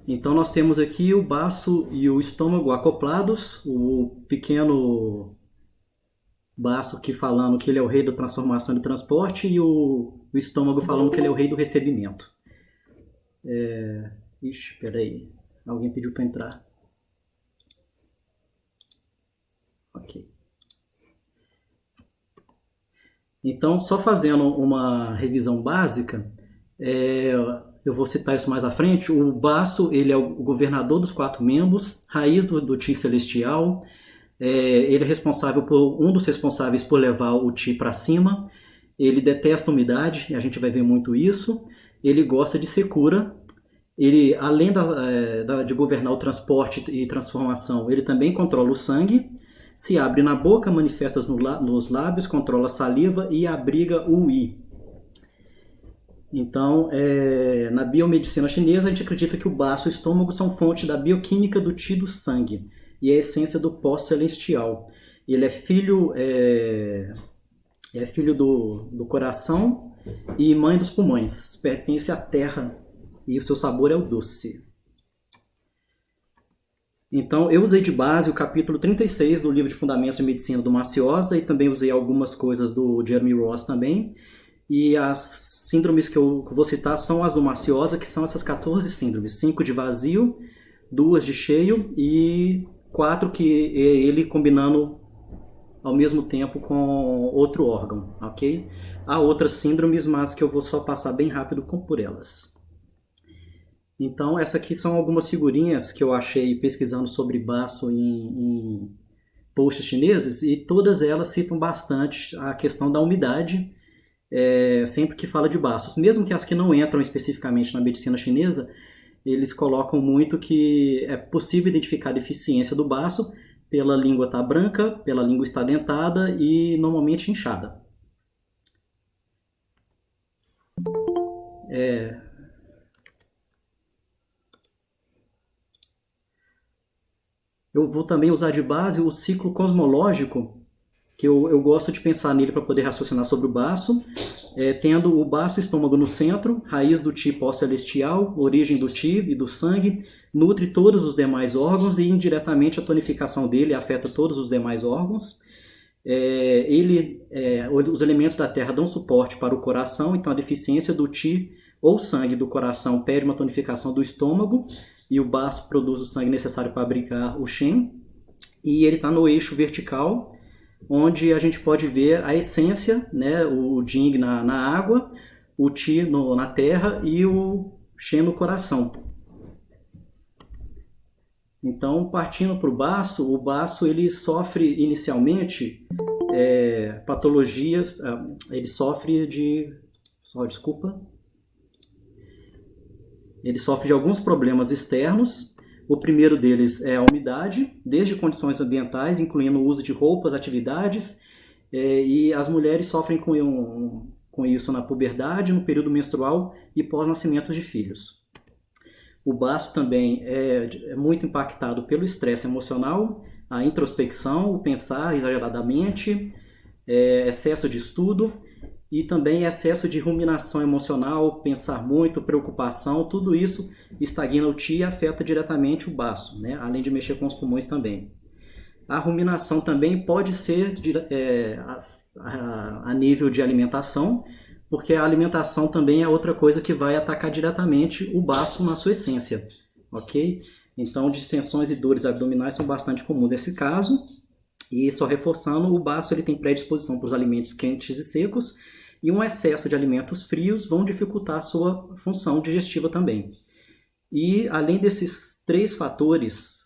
Então nós temos aqui o baço e o estômago acoplados, o pequeno baço aqui falando que ele é o rei da transformação e do transporte e o estômago falando que ele é o rei do recebimento. Ixi, peraí. Alguém pediu para entrar. Ok. Então, só fazendo uma revisão básica, é, eu vou citar isso mais à frente. O baço, ele é o governador dos quatro membros, raiz do Ti celestial. Ele é responsável por um dos responsáveis por levar o Ti para cima. Ele detesta umidade, e a gente vai ver muito isso. Ele gosta de secura. Ele, além de governar o transporte e transformação, ele também controla o sangue. Se abre na boca, manifesta nos lábios, controla a saliva e abriga o I. Então, na biomedicina chinesa, a gente acredita que o baço e o estômago são fonte da bioquímica do Qi do sangue e a essência do pó celestial. Ele é filho do coração e mãe dos pulmões. Pertence à terra e o seu sabor é o doce. Então, eu usei de base o capítulo 36 do livro de Fundamentos de Medicina do Maciosa e também usei algumas coisas do Jeremy Ross também. E as síndromes que eu vou citar são as do Maciosa, que são essas 14 síndromes. 5 de vazio, 2 de cheio e 4 que é ele combinando ao mesmo tempo com outro órgão, ok? Há outras síndromes, mas que eu vou só passar bem rápido por elas. Então, essas aqui são algumas figurinhas que eu achei pesquisando sobre baço em posts chineses e todas elas citam bastante a questão da umidade sempre que fala de baços. Mesmo que as que não entram especificamente na medicina chinesa, eles colocam muito que é possível identificar a deficiência do baço pela língua estar branca, pela língua estar dentada e normalmente inchada. Eu vou também usar de base o ciclo cosmológico, que eu gosto de pensar nele para poder raciocinar sobre o baço, tendo o baço e o estômago no centro, raiz do Ti pó-celestial, origem do Ti e do sangue, nutre todos os demais órgãos e indiretamente a tonificação dele afeta todos os demais órgãos. Os elementos da Terra dão suporte para o coração, então a deficiência do Ti ou sangue do coração pede uma tonificação do estômago e o baço produz o sangue necessário para abrigar o Shen. E ele está no eixo vertical, onde a gente pode ver a essência, né, o Jing na água, o Ti na terra e o Shen no coração. Então, partindo para o baço ele sofre inicialmente patologias, ele sofre de... desculpa. Ele sofre de alguns problemas externos. O primeiro deles é a umidade, desde condições ambientais, incluindo o uso de roupas, atividades, e as mulheres sofrem com isso na puberdade, no período menstrual e pós-nascimento de filhos. O baço também é muito impactado pelo estresse emocional, a introspecção, o pensar exageradamente, excesso de estudo e também excesso de ruminação emocional, pensar muito, preocupação, tudo isso estagna o Ti e afeta diretamente o baço, né? Além de mexer com os pulmões também. A ruminação também pode ser a nível de alimentação, porque a alimentação também é outra coisa que vai atacar diretamente o baço na sua essência, ok? Então, distensões e dores abdominais são bastante comuns nesse caso. E só reforçando, o baço ele tem predisposição para os alimentos quentes e secos, e um excesso de alimentos frios vão dificultar a sua função digestiva também. E além desses 3 fatores,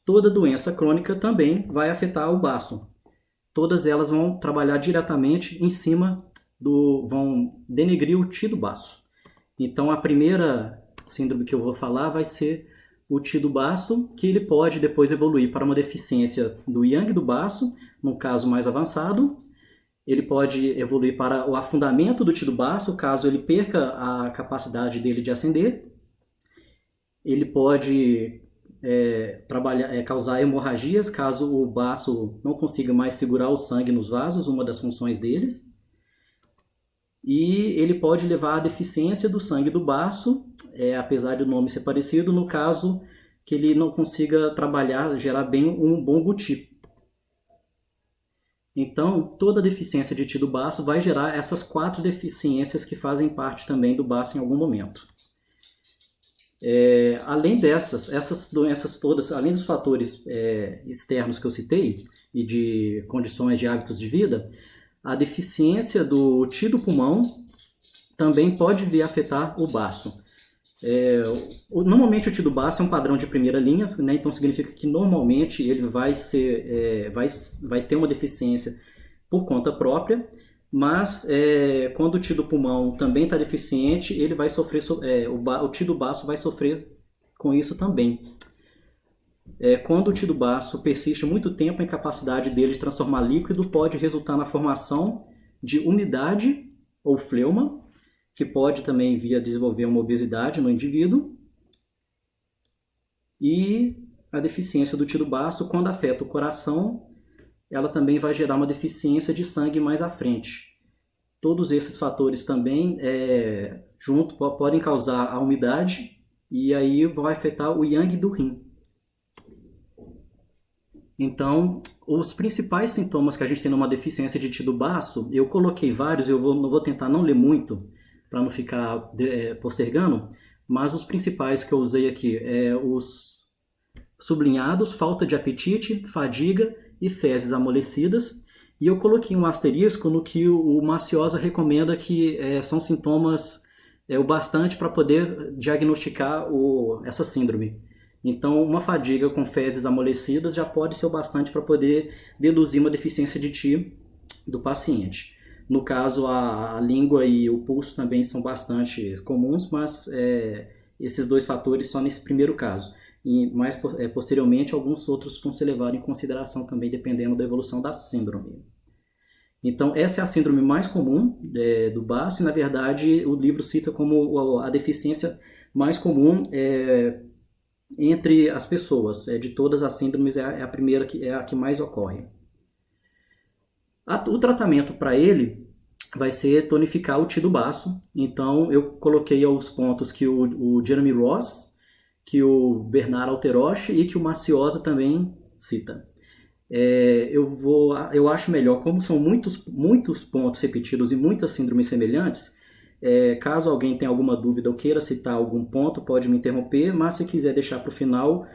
toda doença crônica também vai afetar o baço. Todas elas vão trabalhar diretamente em cima vão denegrir o Ti do baço. Então a primeira síndrome que eu vou falar vai ser o Ti do baço, que ele pode depois evoluir para uma deficiência do Yang do baço, no caso mais avançado. Ele pode evoluir para o afundamento do Ti do baço, caso ele perca a capacidade dele de ascender. Ele pode causar hemorragias, caso o baço não consiga mais segurar o sangue nos vasos, uma das funções deles. e ele pode levar à deficiência do sangue do baço, apesar do nome ser parecido, no caso que ele não consiga trabalhar, gerar bem um bom guti. Então, toda deficiência de TI do baço vai gerar essas 4 deficiências que fazem parte também do baço em algum momento. Além essas doenças todas, além dos fatores externos que eu citei e de condições de hábitos de vida, a deficiência do TI do pulmão também pode vir a afetar o baço. Normalmente o TI do baço é um padrão de primeira linha, né? Então significa que normalmente ele vai ter uma deficiência por conta própria, mas quando o TI do pulmão também está deficiente, ele vai sofrer, o TI do baço vai sofrer com isso também. Quando o TI do baço persiste muito tempo, a incapacidade dele de transformar líquido pode resultar na formação de umidade ou fleuma, que pode também vir a desenvolver uma obesidade no indivíduo. E a deficiência do TI do baço, quando afeta o coração, ela também vai gerar uma deficiência de sangue mais à frente. Todos esses fatores também junto podem causar a umidade e aí vai afetar o yang do rim. Então, os principais sintomas que a gente tem numa deficiência de TI do baço, eu coloquei vários, não vou tentar não ler muito, para não ficar postergando, mas os principais que eu usei aqui os sublinhados: falta de apetite, fadiga e fezes amolecidas. E eu coloquei um asterisco no que o Maciosa recomenda, que são sintomas o bastante para poder diagnosticar essa síndrome. Então, uma fadiga com fezes amolecidas já pode ser o bastante para poder deduzir uma deficiência de TI do paciente. No caso, a língua e o pulso também são bastante comuns, mas esses 2 fatores só nesse primeiro caso. E mais posteriormente, alguns outros vão ser levados em consideração também, dependendo da evolução da síndrome. Então, essa é a síndrome mais comum do baço, e na verdade o livro cita como a deficiência mais comum entre as pessoas. De todas as síndromes, é a primeira, é a que mais ocorre. O tratamento para ele vai ser tonificar o TI do baço. Então, eu coloquei os pontos que o Jeremy Ross, que o Bernard Alteroche e que o Maciosa também cita. Eu acho melhor, como são muitos pontos repetidos e muitas síndromes semelhantes, caso alguém tenha alguma dúvida ou queira citar algum ponto, pode me interromper, mas se quiser deixar para o final,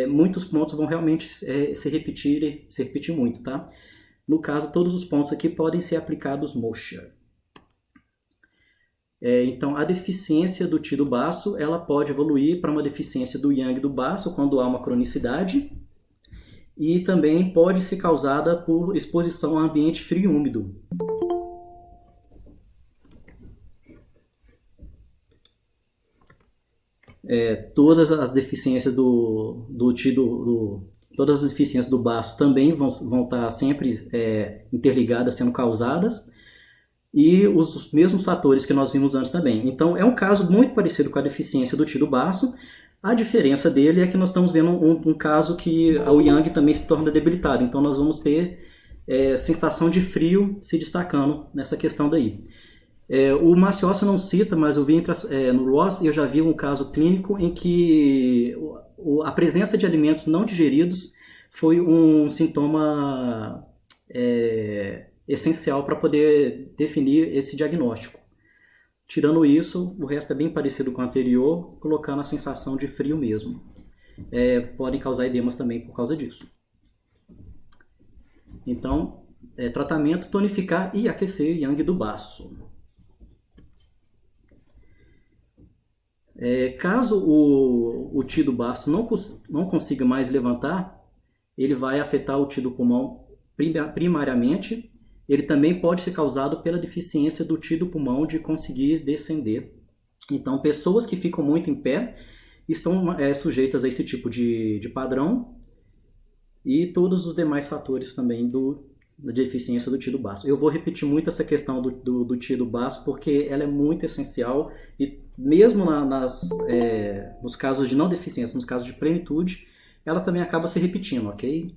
muitos pontos vão realmente se repetir muito, tá? No caso, todos os pontos aqui podem ser aplicados moxa. Então, a deficiência do TI do baço, ela pode evoluir para uma deficiência do yang do baço quando há uma cronicidade, e também pode ser causada por exposição a ambiente frio e úmido. Todas as deficiências do TI todas as deficiências do baço também vão estar sempre interligadas, sendo causadas, e os mesmos fatores que nós vimos antes também. Então, é um caso muito parecido com a deficiência do TI do baço. A diferença dele é que nós estamos vendo um caso que o yang também se torna debilitado. Então, nós vamos ter sensação de frio se destacando nessa questão daí. O Maciosa não cita, mas eu vi no Ross, eu já vi um caso clínico em que a presença de alimentos não digeridos foi um sintoma essencial para poder definir esse diagnóstico. Tirando isso, o resto é bem parecido com o anterior, colocando a sensação de frio mesmo. Podem causar edemas também por causa disso. Então, tratamento: tonificar e aquecer o yang do baço. Caso o TI do baço não consiga mais levantar, ele vai afetar o TI do pulmão primariamente. Ele também pode ser causado pela deficiência do TI do pulmão de conseguir descender. Então, pessoas que ficam muito em pé estão sujeitas a esse tipo de padrão, e todos os demais fatores também da deficiência do TI do baço. Eu vou repetir muito essa questão do TI do baço, porque ela é muito essencial, e mesmo nos casos de não deficiência, nos casos de plenitude, ela também acaba se repetindo, ok?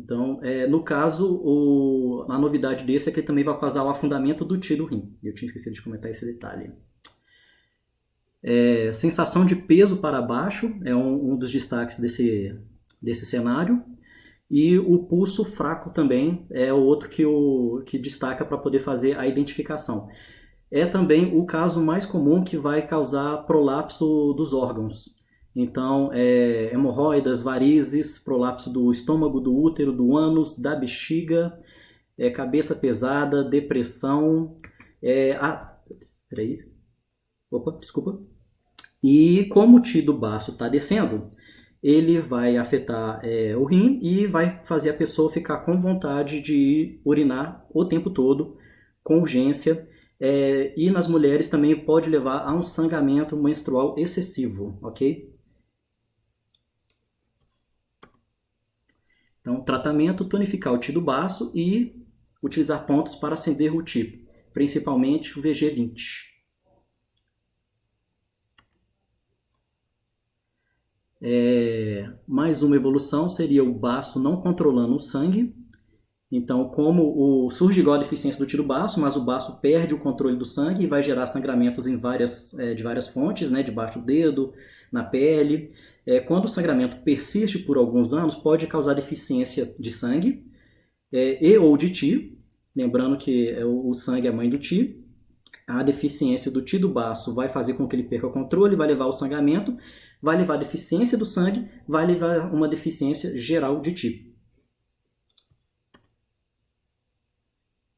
Então, no caso, a novidade desse é que ele também vai causar o afundamento do Ti do rim. Eu tinha esquecido de comentar esse detalhe. Sensação de peso para baixo é um dos destaques desse cenário. E o pulso fraco também é o outro que destaca para poder fazer a identificação. É também o caso mais comum que vai causar prolapso dos órgãos. Então, hemorroidas, varizes, prolapso do estômago, do útero, do ânus, da bexiga, cabeça pesada, depressão. Peraí. Opa, desculpa. E como o Ti do baço está descendo, ele vai afetar o rim e vai fazer a pessoa ficar com vontade de urinar o tempo todo, com urgência. E nas mulheres também pode levar a um sangramento menstrual excessivo, ok? Então, tratamento, tonificar o Ti do baço e utilizar pontos para acender o Ti, principalmente o VG20. Mais uma evolução seria o baço não controlando o sangue. Então, como surge igual a deficiência do Ti do baço, mas o baço perde o controle do sangue e vai gerar sangramentos de várias fontes, né, debaixo do dedo, na pele. Quando o sangramento persiste por alguns anos, pode causar deficiência de sangue e ou de Ti. Lembrando que o sangue é a mãe do Ti. A deficiência do Ti do baço vai fazer com que ele perca o controle, vai levar ao sangramento, vai levar a deficiência do sangue, vai levar uma deficiência geral de Ti.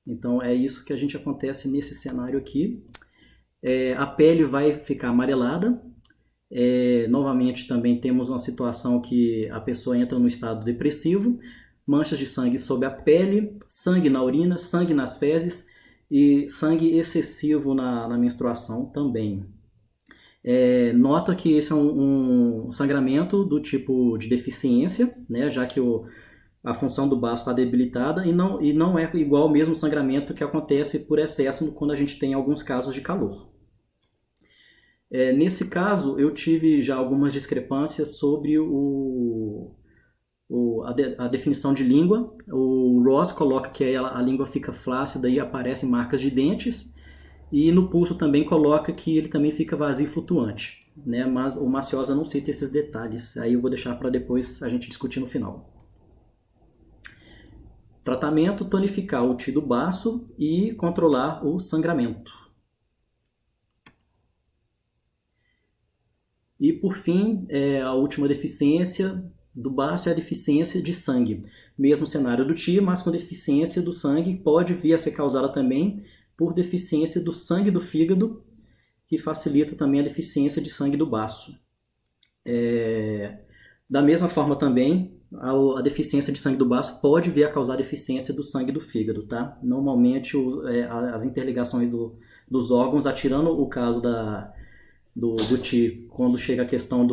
Então é isso que a gente acontece nesse cenário aqui. A pele vai ficar amarelada. Novamente também temos uma situação que a pessoa entra no estado depressivo, manchas de sangue sobre a pele, sangue na urina, sangue nas fezes e sangue excessivo na menstruação também. Nota que esse é um sangramento do tipo de deficiência, né, já que a função do baço está debilitada e não é igual ao mesmo sangramento que acontece por excesso quando a gente tem alguns casos de calor. Nesse caso, eu tive já algumas discrepâncias sobre a definição de língua. O Ross coloca que a língua fica flácida e aparecem marcas de dentes. E no pulso também coloca que ele também fica vazio e flutuante, né? Mas o Maciosa não cita esses detalhes. Aí eu vou deixar para depois a gente discutir no final. Tratamento, tonificar o Ti do baço e controlar o sangramento. E por fim, a última deficiência do baço é a deficiência de sangue. Mesmo cenário do Ti, mas com deficiência do sangue, pode vir a ser causada também por deficiência do sangue do fígado, que facilita também a deficiência de sangue do baço. Da mesma forma também, a deficiência de sangue do baço pode vir a causar deficiência do sangue do fígado, tá? Normalmente as interligações dos órgãos, atirando o caso do Ti, quando chega a questão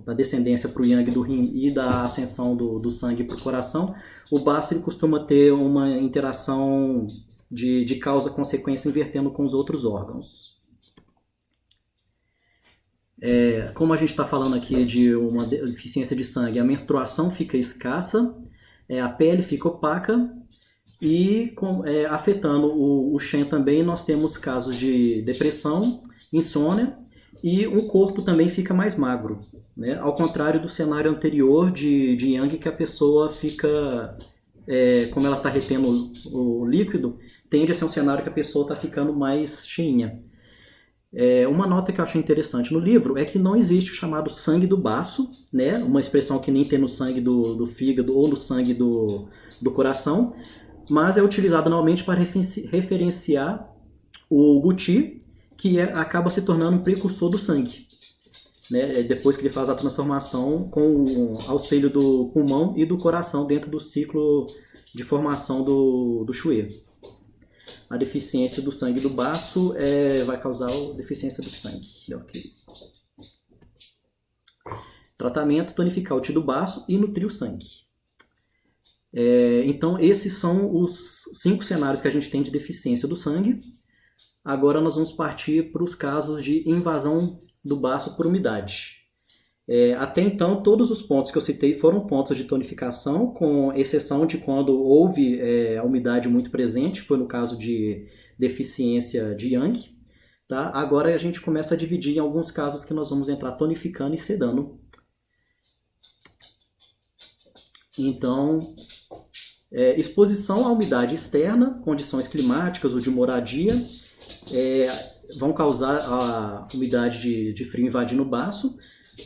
da descendência para o Yang do rim e da ascensão do sangue para o coração, o baço ele costuma ter uma interação de causa-consequência invertendo com os outros órgãos. Como a gente está falando aqui de uma deficiência de sangue, a menstruação fica escassa, a pele fica opaca e afetando o Shen também nós temos casos de depressão, insônia e o corpo também fica mais magro, né? Ao contrário do cenário anterior de Yang, que a pessoa fica... como ela está retendo o líquido, tende a ser um cenário que a pessoa está ficando mais cheinha. Uma nota que eu achei interessante no livro é que não existe o chamado sangue do baço, né? Uma expressão que nem tem no sangue do fígado ou no sangue do coração, mas é utilizada normalmente para referenciar o Guti, que acaba se tornando um precursor do sangue, né? Depois que ele faz a transformação com o auxílio do pulmão e do coração dentro do ciclo de formação do Xue. A deficiência do sangue do baço vai causar a deficiência do sangue. Okay. Tratamento, tonificar o Ti do baço e nutrir o sangue. Então, esses são os 5 cenários que a gente tem de deficiência do sangue. Agora nós vamos partir para os casos de invasão do baço por umidade. Até então, todos os pontos que eu citei foram pontos de tonificação, com exceção de quando houve a umidade muito presente, foi no caso de deficiência de Yang. Tá? Agora a gente começa a dividir em alguns casos que nós vamos entrar tonificando e sedando. Então, exposição à umidade externa, condições climáticas ou de moradia, vão causar a umidade de frio invadindo o baço.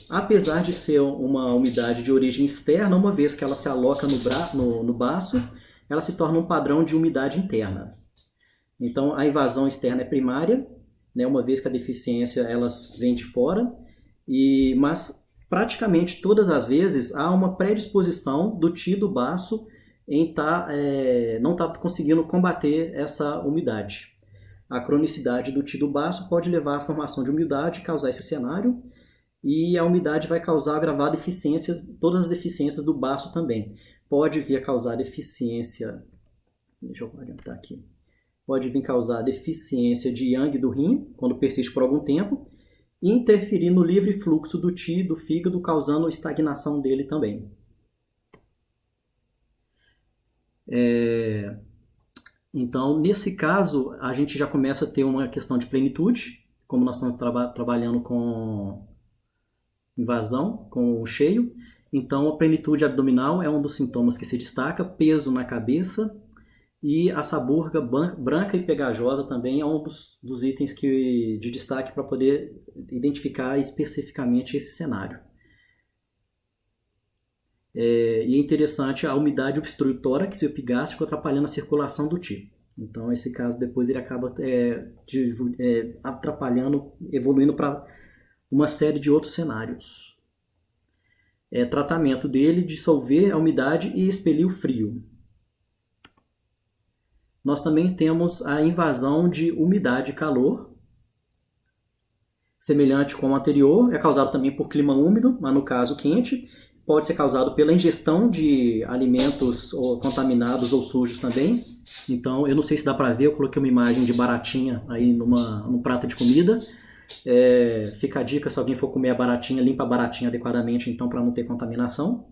Apesar de ser uma umidade de origem externa, uma vez que ela se aloca no baço, ela se torna um padrão de umidade interna. Então, a invasão externa é primária, né, uma vez que a deficiência ela vem de fora, mas praticamente todas as vezes há uma predisposição do Qi do baço em não estar conseguindo combater essa umidade. A cronicidade do Qi do baço pode levar à formação de umidade e causar esse cenário, e a umidade vai causar agravar deficiência, todas as deficiências do baço também. Pode vir a causar deficiência, deixa eu adiantar aqui, pode vir causar deficiência de Yang do rim, quando persiste por algum tempo, e interferir no livre fluxo do Qi do fígado, causando estagnação dele também. Então, nesse caso, a gente já começa a ter uma questão de plenitude, como nós estamos trabalhando com invasão, com o cheio. Então, a plenitude abdominal é um dos sintomas que se destaca, peso na cabeça, e a saburga branca e pegajosa também é um dos itens de destaque para poder identificar especificamente esse cenário. E é interessante, a umidade obstrui o tórax e o epigástrico, atrapalhando a circulação do Qi. Então, esse caso depois ele acaba atrapalhando, evoluindo para uma série de outros cenários. Tratamento dele, dissolver a umidade e expelir o frio. Nós também temos a invasão de umidade e calor, semelhante com o anterior, é causado também por clima úmido, mas no caso quente. Pode ser causado pela ingestão de alimentos contaminados ou sujos também. Então, eu não sei se dá para ver, eu coloquei uma imagem de baratinha aí num prato de comida. Fica a dica, se alguém for comer a baratinha, limpa a baratinha adequadamente, então, para não ter contaminação.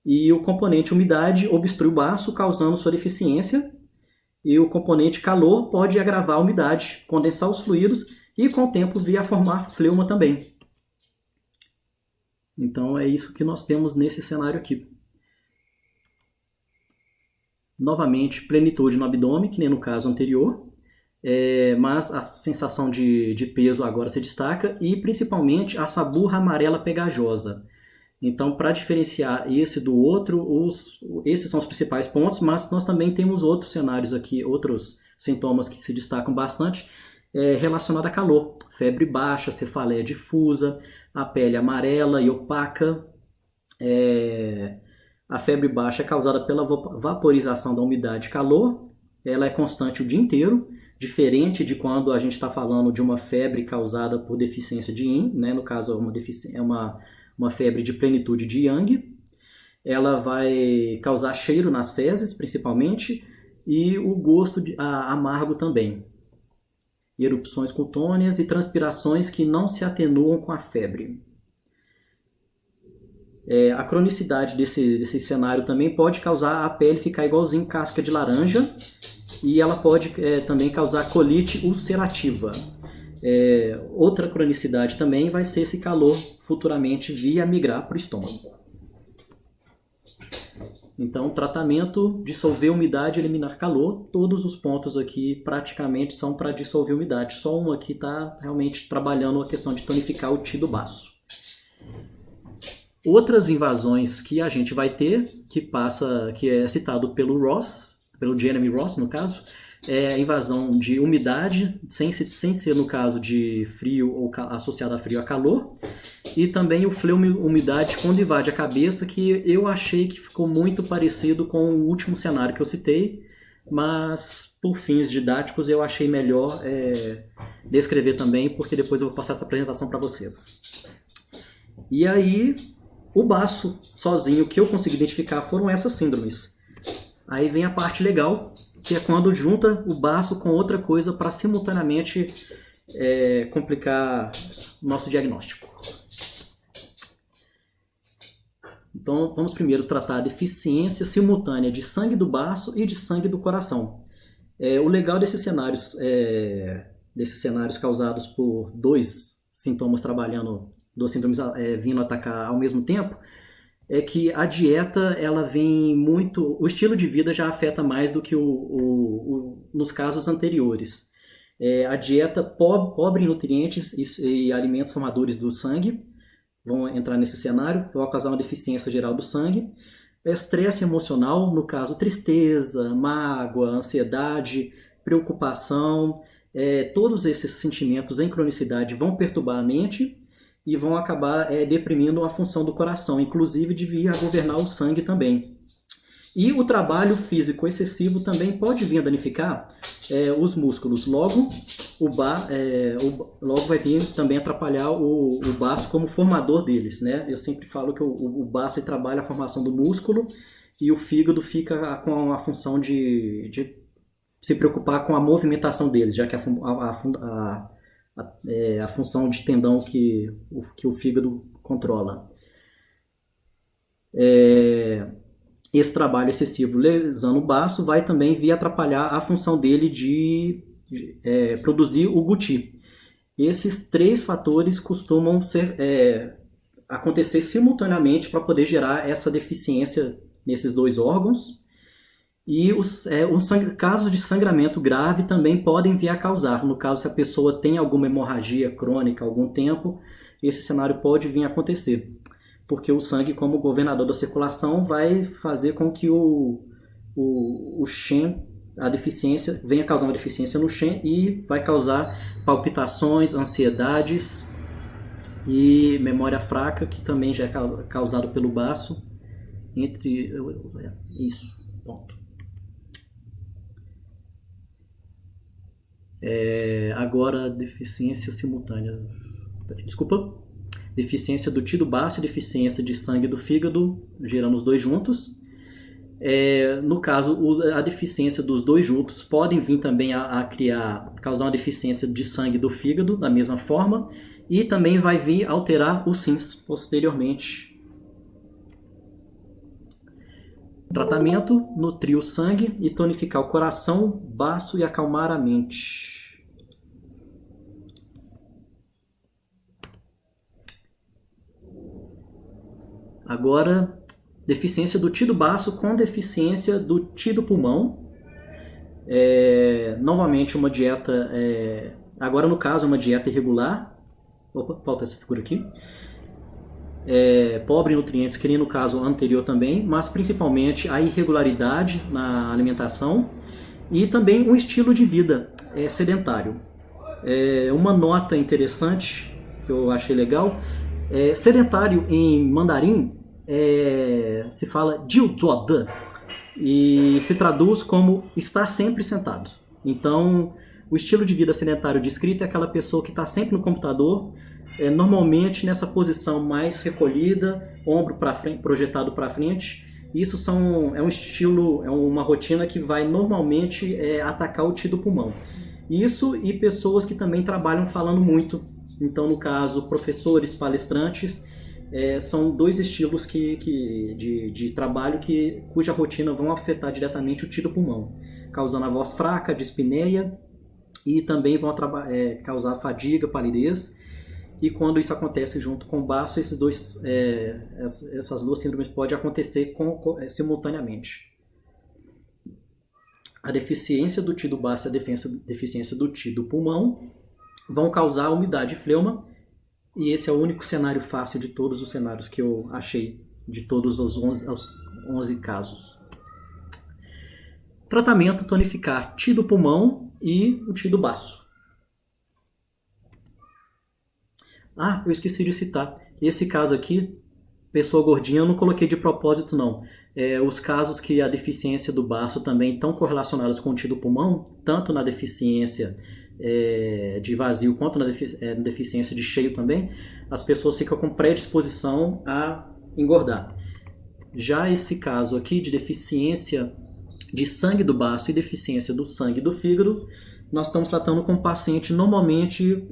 E o componente umidade obstrui o baço, causando sua deficiência. E o componente calor pode agravar a umidade, condensar os fluidos e, com o tempo, vir a formar fleuma também. Então é isso que nós temos nesse cenário aqui. Novamente, plenitude no abdômen, que nem no caso anterior, mas a sensação de peso agora se destaca, e principalmente a saburra amarela pegajosa. Então, para diferenciar esse do outro, esses são os principais pontos, mas nós também temos outros cenários aqui, outros sintomas que se destacam bastante, relacionado a calor. Febre baixa, cefaleia difusa, a pele amarela e opaca. A febre baixa é causada pela vaporização da umidade e calor. Ela é constante o dia inteiro, diferente de quando a gente está falando de uma febre causada por deficiência de Yin, né? No caso, é uma febre de plenitude de Yang. Ela vai causar cheiro nas fezes, principalmente, e o gosto amargo também. Erupções cutâneas e transpirações que não se atenuam com a febre. A cronicidade desse cenário também pode causar a pele ficar igualzinho casca de laranja, e ela pode também causar colite ulcerativa. Outra cronicidade também vai ser esse calor futuramente via migrar para o estômago. Então, tratamento, dissolver umidade, eliminar calor. Todos os pontos aqui praticamente são para dissolver umidade. Só um aqui está realmente trabalhando a questão de tonificar o Qi do baço. Outras invasões que a gente vai ter, que é citado pelo Jeremy Ross, no caso, é a invasão de umidade, sem ser no caso de frio ou associado a frio a calor. E também o fleuma umidade quando invade a cabeça, que eu achei que ficou muito parecido com o último cenário que eu citei, mas por fins didáticos eu achei melhor descrever também, porque depois eu vou passar essa apresentação para vocês. E aí, o baço sozinho que eu consegui identificar foram essas síndromes. Aí vem a parte legal, que é quando junta o baço com outra coisa para simultaneamente complicar nosso diagnóstico. Então, vamos primeiro tratar a deficiência simultânea de sangue do baço e de sangue do coração. O legal desses cenários causados por dois sintomas trabalhando, dois síndromes vindo atacar ao mesmo tempo, é que a dieta, ela vem muito... O estilo de vida já afeta mais do que nos casos anteriores. A dieta pobre em nutrientes e alimentos formadores do sangue vão entrar nesse cenário, vai causar uma deficiência geral do sangue. Estresse emocional, no caso, tristeza, mágoa, ansiedade, preocupação, todos esses sentimentos em cronicidade vão perturbar a mente e vão acabar deprimindo a função do coração, inclusive de vir a governar o sangue também. E o trabalho físico excessivo também pode vir a danificar os músculos. Logo, logo vai vir também atrapalhar o baço como formador deles, né? Eu sempre falo que o baço trabalha a formação do músculo e o fígado fica com a função de se preocupar com a movimentação deles, já que a função de tendão que o fígado controla. Esse trabalho excessivo lesando o baço vai também vir atrapalhar a função dele de produzir o guti. Esses três fatores costumam acontecer simultaneamente para poder gerar essa deficiência nesses dois órgãos. E casos de sangramento grave também podem vir a causar. No caso, se a pessoa tem alguma hemorragia crônica há algum tempo, esse cenário pode vir a acontecer. Porque o sangue, como governador da circulação, vai fazer com que o Shen, a deficiência, venha causar uma deficiência no Shen e vai causar palpitações, ansiedades e memória fraca, que também já é causado pelo baço. Isso, ponto. Agora, deficiência simultânea. Desculpa. Deficiência do tio do baço e deficiência de sangue do fígado, gerando os dois juntos. No caso, a deficiência dos dois juntos podem vir também causar uma deficiência de sangue do fígado, da mesma forma, e também vai vir alterar os rins posteriormente. Tratamento: nutrir o sangue e tonificar o coração, baço e acalmar a mente. Agora, deficiência do tio do baço com deficiência do tio do pulmão. Novamente uma dieta, agora no caso uma dieta irregular. Opa, falta essa figura aqui. Pobre em nutrientes, que nem no caso anterior também, mas principalmente a irregularidade na alimentação e também um estilo de vida sedentário. Uma nota interessante que eu achei legal, sedentário em mandarim se fala jiu zuodan e se traduz como estar sempre sentado. Então, o estilo de vida sedentário descrito é aquela pessoa que está sempre no computador, normalmente nessa posição mais recolhida, ombro para frente, projetado para frente. Isso é um estilo, é uma rotina que vai normalmente atacar o tio do pulmão. Isso e pessoas que também trabalham falando muito. Então, no caso, professores, palestrantes, são dois estilos de trabalho cuja rotina vão afetar diretamente o tio do pulmão, causando a voz fraca, dispneia, e também vão causar fadiga, palidez. E quando isso acontece junto com o baço, essas duas síndromes podem acontecer simultaneamente. A deficiência do tio do baço e a deficiência do tio do pulmão vão causar umidade e fleuma, e esse é o único cenário fácil de todos os cenários que eu achei, de todos os 11 casos. Tratamento: tonificar tio do pulmão e o tio do baço. Eu esqueci de citar. Esse caso aqui, pessoa gordinha, eu não coloquei de propósito não. Os casos que a deficiência do baço também estão correlacionados com o tio do pulmão, tanto na deficiência de vazio quanto na deficiência de cheio também, as pessoas ficam com predisposição a engordar. Já esse caso aqui de deficiência de sangue do baço e deficiência do sangue do fígado, nós estamos tratando com um paciente normalmente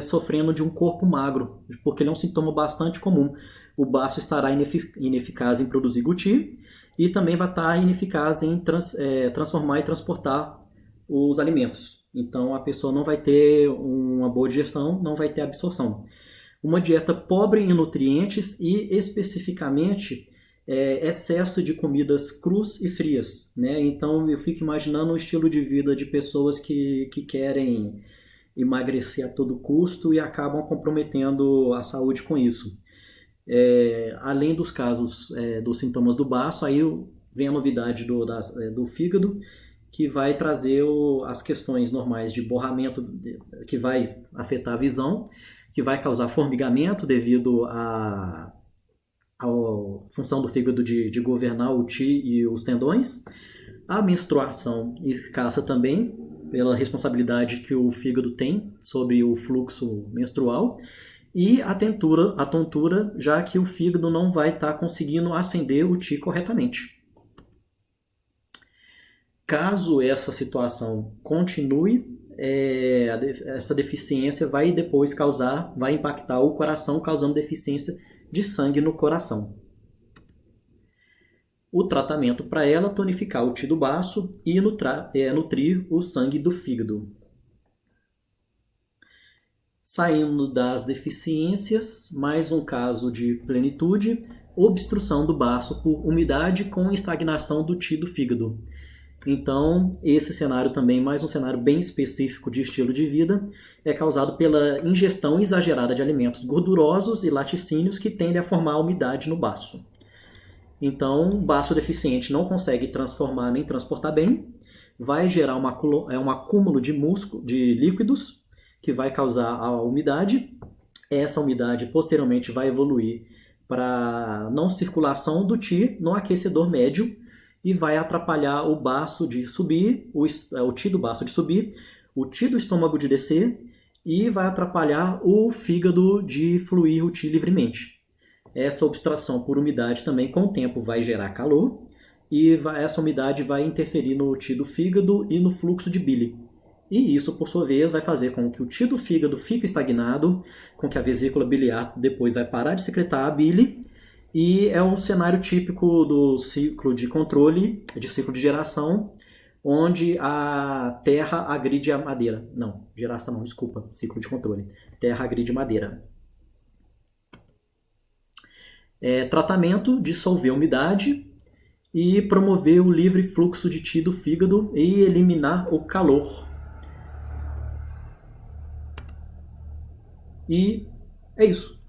sofrendo de um corpo magro, porque ele é um sintoma bastante comum. O baço estará ineficaz em produzir guti e também vai estar ineficaz em transformar e transportar os alimentos. Então a pessoa não vai ter uma boa digestão, não vai ter absorção. Uma dieta pobre em nutrientes e especificamente excesso de comidas crus e frias, né? Então eu fico imaginando um estilo de vida de pessoas que querem emagrecer a todo custo e acabam comprometendo a saúde com isso. Além dos casos dos sintomas do baço, aí vem a novidade do fígado, que vai trazer as questões normais de borramento, que vai afetar a visão, que vai causar formigamento devido à função do fígado de governar o ti e os tendões, a menstruação escassa também, pela responsabilidade que o fígado tem sobre o fluxo menstrual, e a tontura, já que o fígado não vai estar conseguindo acender o ti corretamente. Caso essa situação continue, essa deficiência vai depois vai impactar o coração, causando deficiência de sangue no coração. O tratamento para ela é tonificar o ti do baço e nutrir o sangue do fígado. Saindo das deficiências, mais um caso de plenitude, obstrução do baço por umidade com estagnação do ti do fígado. Então, esse cenário também, mais um cenário bem específico de estilo de vida, é causado pela ingestão exagerada de alimentos gordurosos e laticínios que tendem a formar umidade no baço. Então, o baço deficiente não consegue transformar nem transportar bem, vai gerar um acúmulo de líquidos que vai causar a umidade. Essa umidade posteriormente vai evoluir para não circulação do ti no aquecedor médio, e vai atrapalhar o baço de subir, o ti do baço de subir, o ti do estômago de descer, e vai atrapalhar o fígado de fluir o ti livremente. Essa obstrução por umidade também, com o tempo, vai gerar calor, e essa umidade vai interferir no ti do fígado e no fluxo de bile. E isso, por sua vez, vai fazer com que o ti do fígado fique estagnado, com que a vesícula biliar depois vai parar de secretar a bile, e é um cenário típico do ciclo de controle, de ciclo de geração, onde a terra agride a madeira. Não, geração não, desculpa, ciclo de controle. Terra agride madeira. Tratamento, dissolver a umidade e promover o livre fluxo de ti do fígado e eliminar o calor. E é isso.